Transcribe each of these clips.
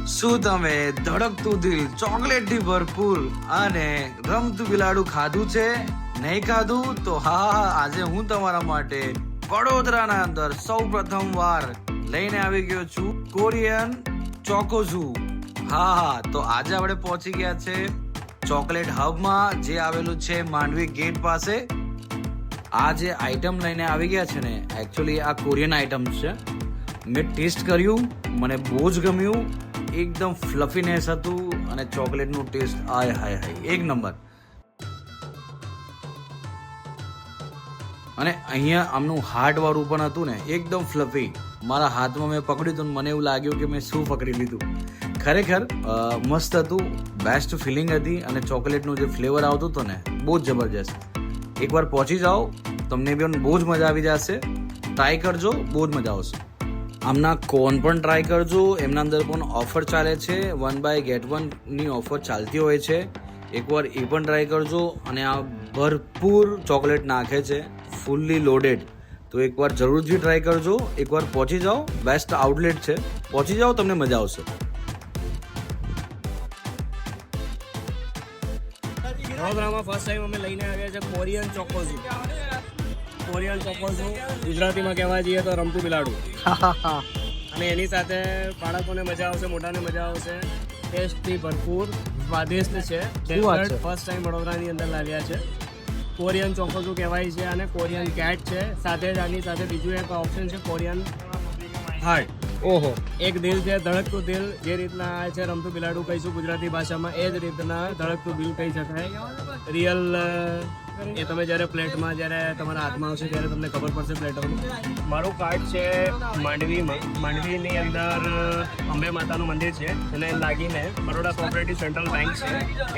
શું તમે ધડકતું દિલ ચોકલેટથી ભરપૂર અને રમતું બિલાડું ખાધું છે? નહીં ખાધું તો હા, આજે હું તમારા માટે વડોદરાના અંદર સૌ પ્રથમ વાર લઈને આવી ગયો છું કોરિયન ચોકોઝુ. હા, તો આજે આપણે પહોંચી ગયા છે ચોકલેટ હબમાં, જે આવેલું છે માંડવી ગેટ પાસે. આ જે આઈટમ લઈને આવી ગયા છે ને, એકચ્યુઅલી આ કોરિયન આઈટમ છે. મેં ટેસ્ટ કર્યું, મને બહુ જ ગમ્યું. એકદમ ફ્લફીનેસ હતું અને ચોકલેટનું ટેસ્ટ આય હાય હાય એક નંબર. અને અહીંયા આમનું હાર્ડ વાળું પણ હતું ને, એકદમ ફ્લફી. મારા હાથમાં મેં પકડ્યું હતું, મને એવું લાગ્યું કે મેં શું પકડી લીધું. ખરેખર મસ્ત હતું, બેસ્ટ ફિલિંગ હતી અને ચોકલેટનું જે ફ્લેવર આવતું હતું ને, બહુ જ જબરજસ્ત. એકવાર પહોંચી જાઓ, તમને બી બહુ જ મજા આવી જશે. ટ્રાય કરજો, બહુ જ મજા આવશે. આમના કોન પણ ટ્રાય કરજો, એમના અંદર પણ ઓફર ચાલે છે, 1 બાય ગેટ 1 ની ઓફર ચાલતી હોય છે. એકવાર એ પણ ટ્રાય કરજો. અને આ ભરપૂર ચોકલેટ નાખે છે, ફૂલ્લી લોડેડ. તો એકવાર જરૂરથી ટ્રાય કરજો. એકવાર પહોંચી જાઓ, બેસ્ટ આઉટલેટ છે, પહોંચી જાઓ, તમને મજા આવશે. વડોદરામાં ફર્સ્ટ ટાઈમ અમે લઈને આવ્યા છે કોરિયન ચોકોઝુ. કોરિયન ચોકોઝુ ગુજરાતીમાં કહેવા જઈએ તો રમતું બિલાડું. અને એની સાથે બાળકોને મજા આવશે, મોટાને મજા આવશે. ટેસ્ટથી ભરપૂર, સ્વાદિષ્ટ છે. ફર્સ્ટ ટાઈમ વડોદરાની અંદર લાવ્યા છે. કોરિયન ચોકોઝુ કહેવાય છે અને કોરિયન કેટ છે. સાથે જ આની સાથે બીજું એક ઓપ્શન છે કોરિયન હાર્ટ. ઓહો, એક દિલ છે, ધડકતું દિલ. જે રીતના આ છે રમતું બિલાડું કહીશું ગુજરાતી ભાષામાં, એ જ રીતના ધડકતું દિલ કહી શકાય. રિયલ એ તમે જ્યારે પ્લેટમાં જ્યારે તમારા હાથમાં આવશે ત્યારે તમને ખબર પડશે પ્લેટમાં. મારું કાર્ડ છે માંડવીમાં. માંડવીની અંદર અંબે માતાનું મંદિર છે, એને લાગીને બરોડા કોઓપરેટિવ સેન્ટ્રલ બેંક છે.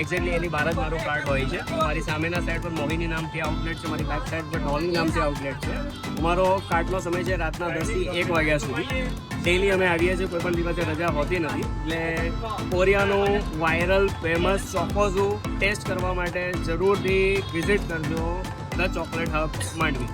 એક્ઝેક્ટલી એની બહાર જ મારું કાર્ડ હોય છે. મારી સામેના સાઈડ પર મોહિની નામથી આઉટલેટ છે, મારી બેક સાઈડ પર ડોલી નામથી આઉટલેટ છે. અમારો કાર્ડનો સમય છે રાતના 10 થી 1 વાગ્યા સુધી. ડેઈલી અમે આવીએ છીએ, કોઈ પણ દિવસે રજા હોતી નથી. એટલે કોરિયાનું વાયરલ ફેમસ ચોકોઝુ ટેસ્ટ કરવા માટે જરૂરથી વિઝિટ કરજો ધ ચોકલેટ હબ માંડવી.